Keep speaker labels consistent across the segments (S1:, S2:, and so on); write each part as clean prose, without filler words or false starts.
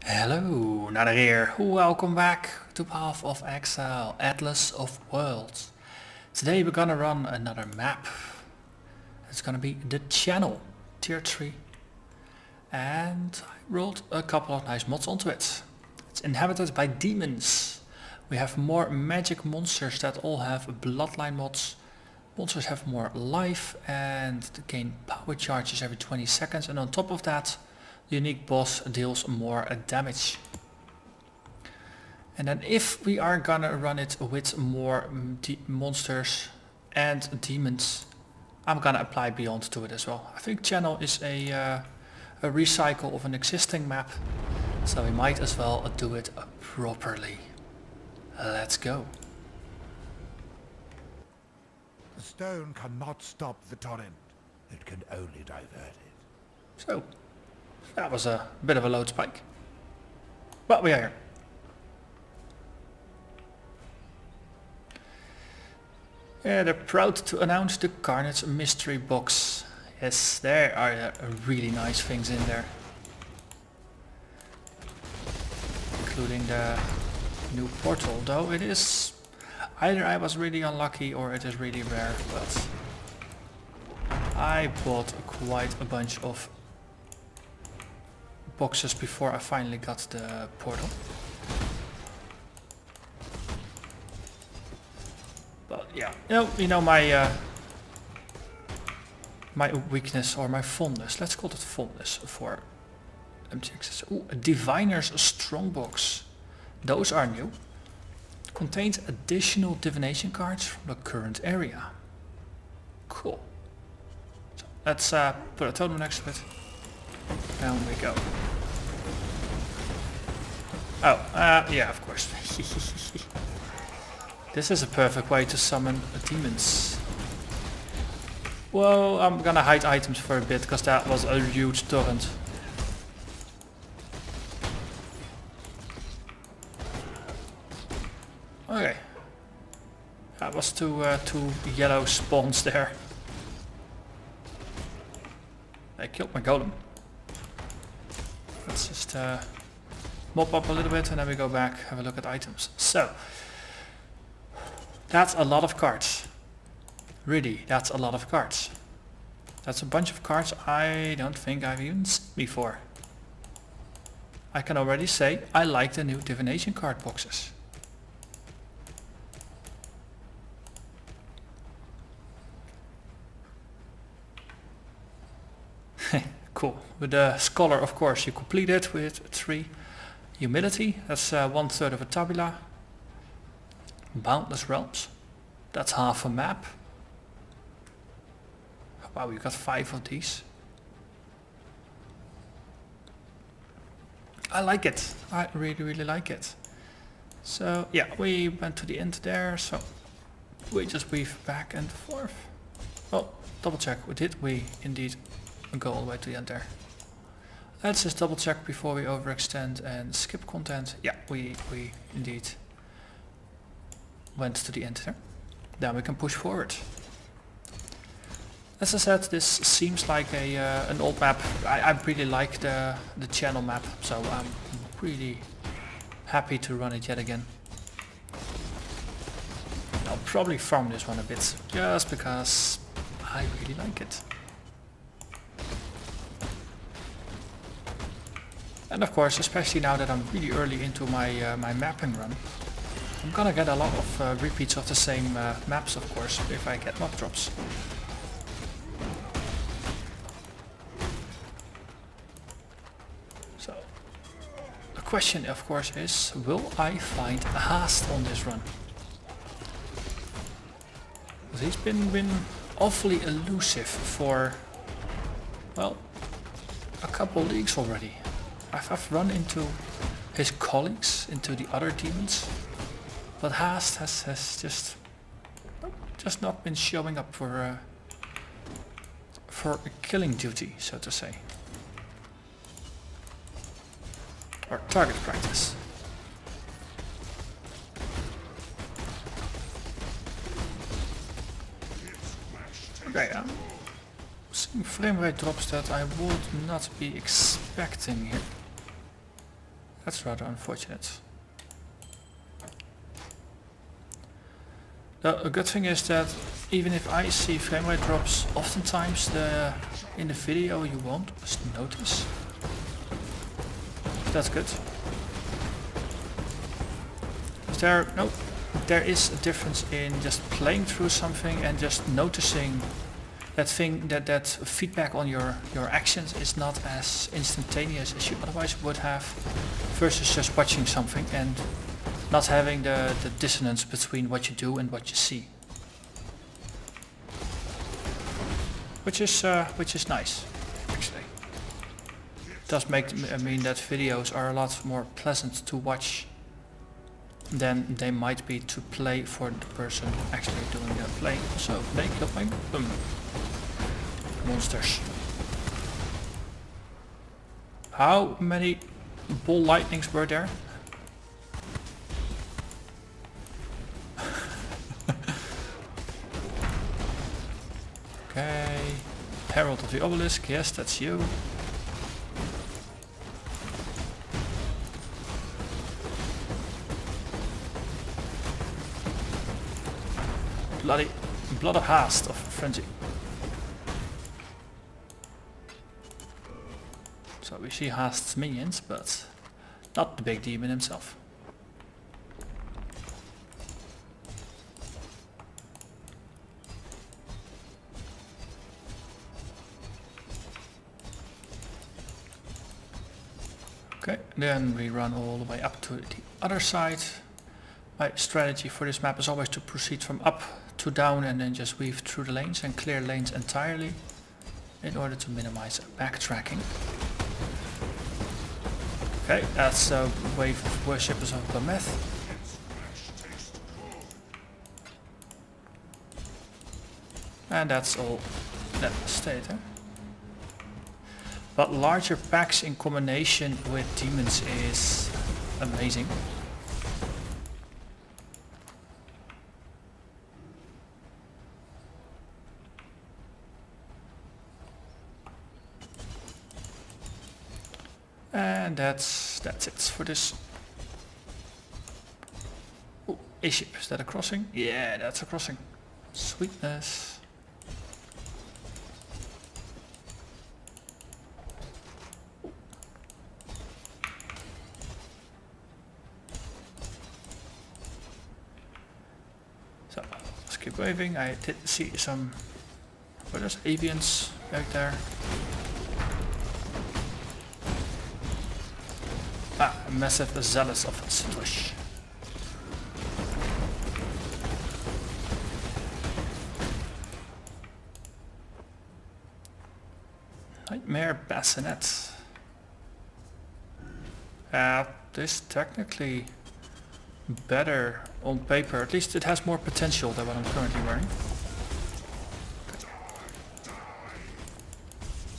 S1: Hello, Narnach here. Welcome back to Path of Exile, Atlas of Worlds. Today we're gonna run another map. It's gonna be the Channel, tier 3. And I rolled a couple of nice mods onto it. It's inhabited by demons. We have more magic monsters that all have bloodline mods. Monsters have more life and gain power charges every 20 seconds, and on top of that the unique boss deals more damage. And then if we are gonna run it with more monsters and demons, I'm gonna apply Beyond to it as well. I think Channel is a recycle of an existing map, so we might as well do it properly. Let's go.
S2: The stone cannot stop the torrent. It can only divert it.
S1: So, that was a bit of a load spike. But we are here. Yeah, they're proud to announce the Carnage Mystery Box. Yes, there are really nice things in there. Including the new portal, though it is... either I was really unlucky or it is really rare, but... I bought quite a bunch of boxes before I finally got the portal. But yeah, you know my my weakness or my fondness. Let's call it fondness for MTXs. Ooh, a Diviner's Strongbox. Those are new. Contains additional divination cards from the current area. Cool. So let's put a totem next to it. Down we go. Oh, yeah, of course. This is a perfect way to summon demons. Well, I'm gonna hide items for a bit, because that was a huge torrent. Okay. That was two yellow spawns there. They killed my golem. Let's just mop up a little bit and then we go back, have a look at items. So, that's a lot of cards. Really, that's a lot of cards. That's a bunch of cards I don't think I've even seen before. I can already say I like the new divination card boxes. Cool. With the Scholar, of course, you complete it with 3 humility. That's 1/3 of a tabula. Boundless Realms. That's half a map. Wow, we got 5 of these. I like it. I really like it. So yeah, we went to the end there, so we just weave back and forth. Oh, double check. Did we indeed go all the way to the end there? Let's just double check before we overextend and skip content. Yeah, we indeed went to the end there. Then we can push forward. As I said, this seems like an old map. I really like the channel map, so I'm really happy to run it yet again. I'll probably farm this one a bit, just because I really like it. And of course, especially now that I'm really early into my my mapping run, I'm gonna get a lot of repeats of the same maps, of course, if I get mob drops. So, the question, of course, is, will I find a Haast on this run? Because he's been awfully elusive for, well, a couple leagues already. I've run into his colleagues, into the other demons, but Haast has just not been showing up for killing duty, so to say, or target practice. Okay, seeing frame rate drops that I would not be expecting here. That's rather unfortunate. The good thing is that even if I see frame rate drops, oftentimes in the video you won't notice. That's good. There is a difference in just playing through something and just noticing that feedback on your actions is not as instantaneous as you otherwise would have, versus just watching something and not having the dissonance between what you do and what you see. Which is nice, actually. It does mean that videos are a lot more pleasant to watch than they might be to play for the person actually doing the playing. So they killed my monsters. How many ball lightnings were there? Okay, Herald of the Obelisk, yes, that's you. Blood of Haste of Frenzy. So we see Haste's minions, but not the big demon himself. Okay, then we run all the way up to the other side. My strategy for this map is always to proceed from up to down and then just weave through the lanes and clear lanes entirely in order to minimize backtracking. Okay, that's a wave of worshippers of Bameth. And that's all that stayed there. But larger packs in combination with demons is amazing. And that's it for this. Ooh, a ship, is that a crossing? Yeah, that's a crossing. Sweetness. So, let's keep waving. I did see some, what are those avians back there? Ah, a massive zealous of Satosh. Nightmare Bassinet. This technically better on paper. At least it has more potential than what I'm currently wearing.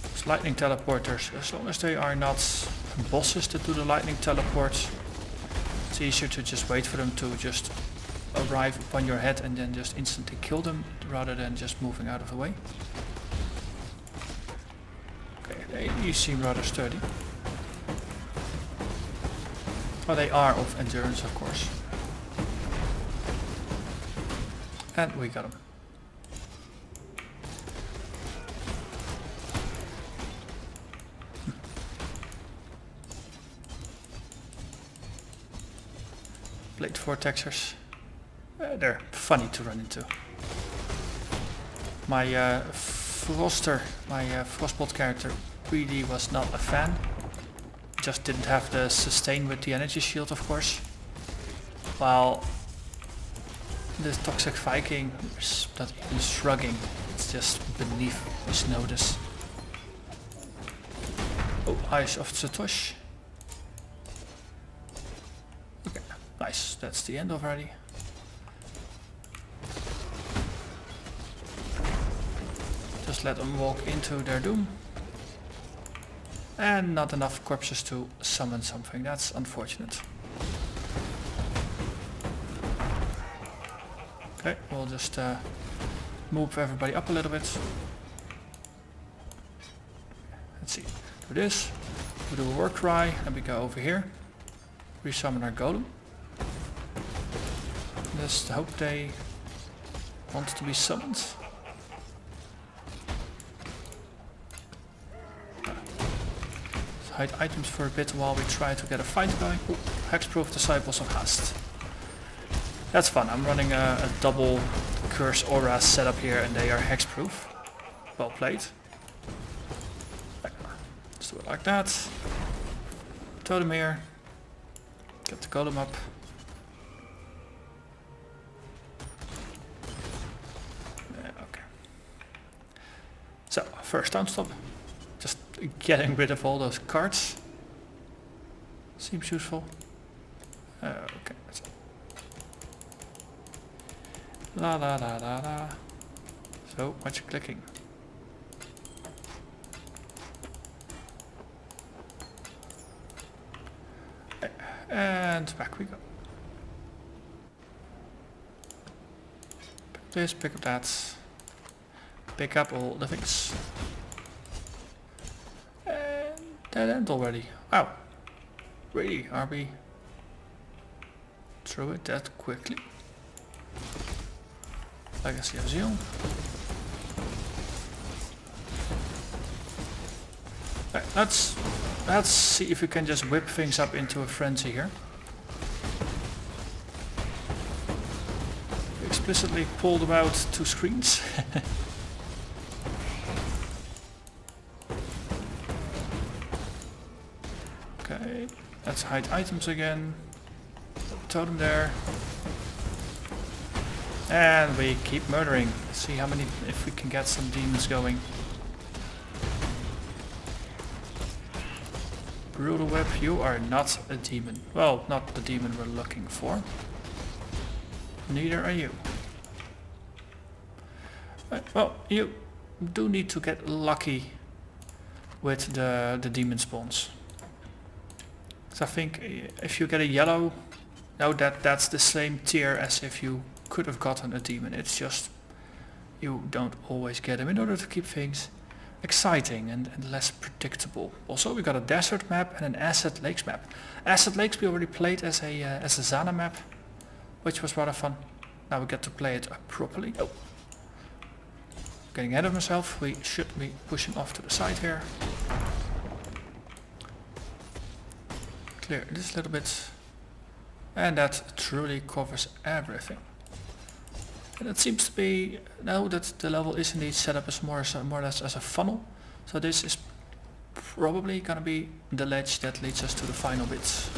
S1: Those lightning teleporters, as long as they are not bosses that do the lightning teleports, it's easier to just wait for them to just arrive upon your head and then just instantly kill them rather than just moving out of the way. Okay, you seem rather sturdy. Well, they are of endurance, of course. And we got them. Blade vortexers. They're funny to run into. My Frostbolt character really was not a fan. Just didn't have the sustain with the energy shield, of course. While the toxic Viking is not even shrugging, it's just beneath his notice. Oh, Eyes of Satosh. Okay, nice, that's the end already. Just let them walk into their doom. And not enough corpses to summon something, that's unfortunate. Okay, we'll just move everybody up a little bit. Let's see, do this, we do a war cry, and we go over here. resummon our golem. Just hope they want to be summoned. Let's hide items for a bit while we try to get a fight going. Ooh, Hexproof Disciples of Hast. That's fun. I'm running a double Curse Aura setup here and they are hexproof. Well played. Let's do it like that. Totem here. Get the golem up. Okay. So, first down stop. Just getting rid of all those cards. Seems useful. Okay. La la la la la. So much clicking. And back we go. Pick up this, pick up that. Pick up all the things. And dead end already. Wow. Really? Are we through it that quickly? Legacy of Zeal. Let's see if we can just whip things up into a frenzy here. We explicitly pulled about 2 screens. Okay, let's hide items again. Totem there. And we keep murdering. Let's see how many, if we can get some demons going. Brutal Whip, you are not a demon. Well, not the demon we're looking for. Neither are you. Well, you do need to get lucky with the demon spawns. So I think if you get a yellow, no, that's the same tier as if you could have gotten a demon. It's just you don't always get them in order to keep things exciting and less predictable. Also, we got a desert map and an acid lakes map. Acid lakes we already played as a Zana map, which was rather fun. Now we get to play it properly. Oh, getting ahead of myself. We should be pushing off to the side here. Clear this little bit, and that truly covers everything. And it seems to be now that the level is indeed set up as more or less as a funnel. So this is probably gonna be the ledge that leads us to the final bits.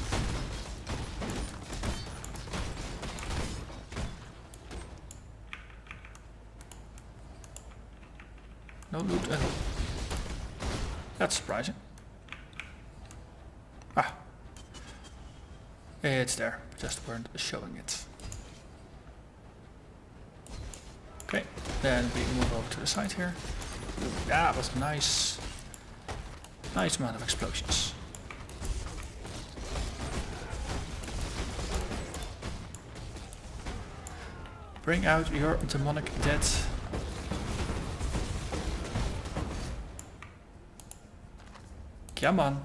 S1: No loot at all. That's surprising. Ah, it's there, just weren't showing it. Okay, then we move over to the side here. That was a nice amount of explosions. Bring out your demonic dead. Come on.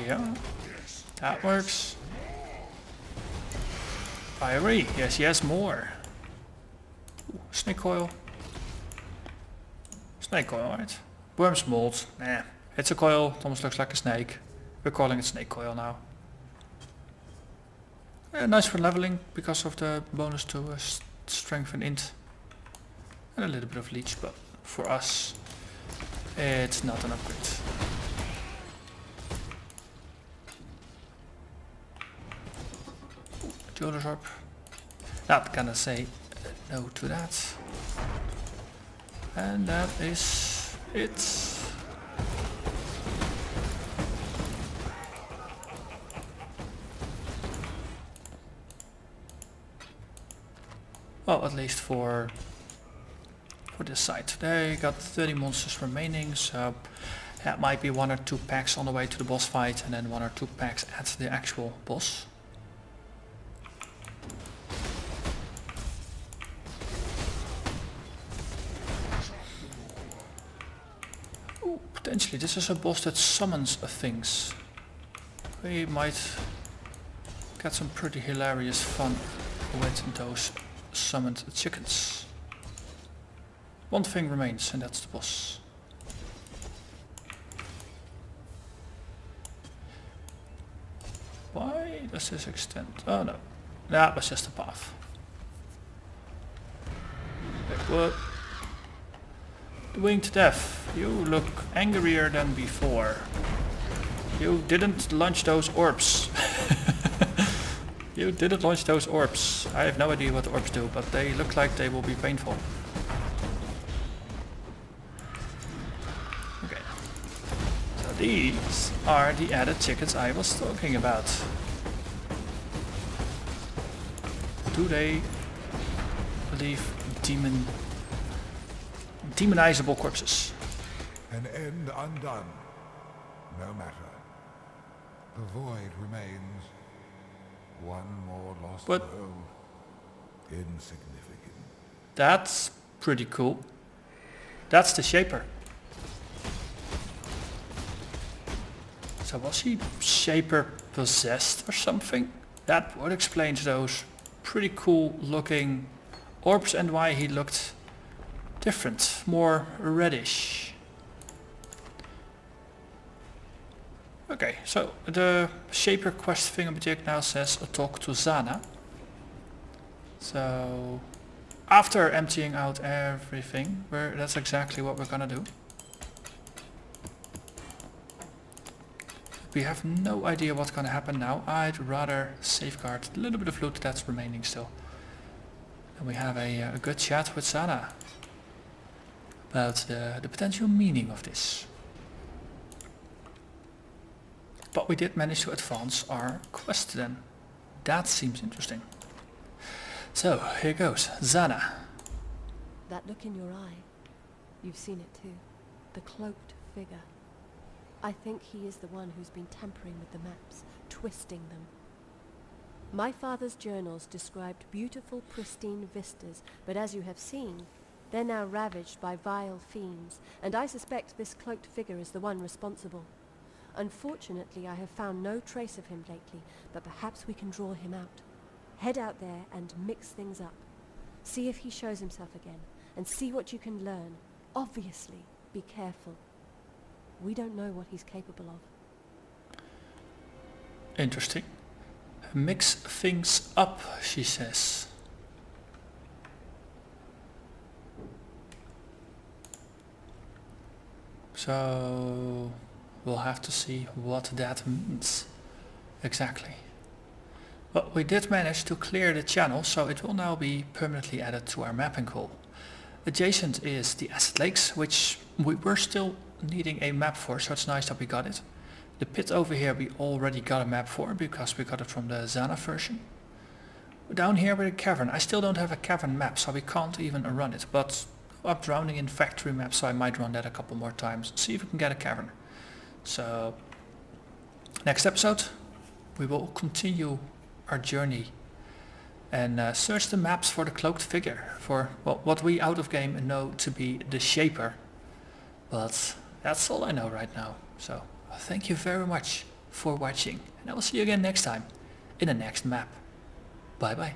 S1: Yeah. That works. Fiery, yes, more. Ooh, snake coil. Snake coil, right? Worm's mold. Nah, it's a coil. It almost looks like a snake. We're calling it snake coil now. Nice for leveling because of the bonus to strength and int. And a little bit of leech, but for us, it's not an upgrade. Duelist Orb. Not gonna say no to that. And that is it. Well, at least for this side. They got 30 monsters remaining, so that might be 1 or 2 packs on the way to the boss fight and then 1 or 2 packs at the actual boss. Potentially this is a boss that summons things. We might get some pretty hilarious fun with those summoned chickens. One thing remains, and that's the boss. Why does this extend? Oh no, that was just a path. What? The Winged Death, you look angrier than before. You didn't launch those orbs. You didn't launch those orbs. I have no idea what the orbs do, but they look like they will be painful. Okay. So these are the added chickens I was talking about. Do they leave demonizable corpses?
S2: An end undone. No matter. The void remains. One more lost
S1: What?
S2: world. Insignificant.
S1: That's pretty cool. That's the Shaper. So was he Shaper possessed or something? That would explain those pretty cool looking orbs and why he looked different, more reddish. Okay, so the Shaper quest thingamajig now says talk to Zana. So after emptying out everything, that's exactly what we're gonna do. We have no idea what's gonna happen now. I'd rather safeguard a little bit of loot that's remaining still. And we have a good chat with Zana about the potential meaning of this. But we did manage to advance our quest then. That seems interesting. So, here goes. Zana.
S3: That look in your eye, you've seen it too. The cloaked figure. I think he is the one who's been tampering with the maps, twisting them. My father's journals described beautiful, pristine vistas, but as you have seen, they're now ravaged by vile fiends, and I suspect this cloaked figure is the one responsible. Unfortunately, I have found no trace of him lately, but perhaps we can draw him out. Head out there and mix things up. See if he shows himself again, and see what you can learn. Obviously, be careful. We don't know what he's capable of.
S1: Interesting. Mix things up, she says. So we'll have to see what that means exactly. But we did manage to clear the channel, so it will now be permanently added to our mapping pool. Adjacent is the Acid Lakes, which we were still needing a map for, so it's nice that we got it. The pit over here we already got a map for, because we got it from the Zana version. Down here with a cavern, I still don't have a cavern map, so we can't even run it, but I'm drowning in factory maps, so I might run that a couple more times, see if we can get a cavern. So, next episode, we will continue our journey and search the maps for the cloaked figure, for well, what we out of game know to be the Shaper. But that's all I know right now. So thank you very much for watching, and I will see you again next time in the next map. Bye bye.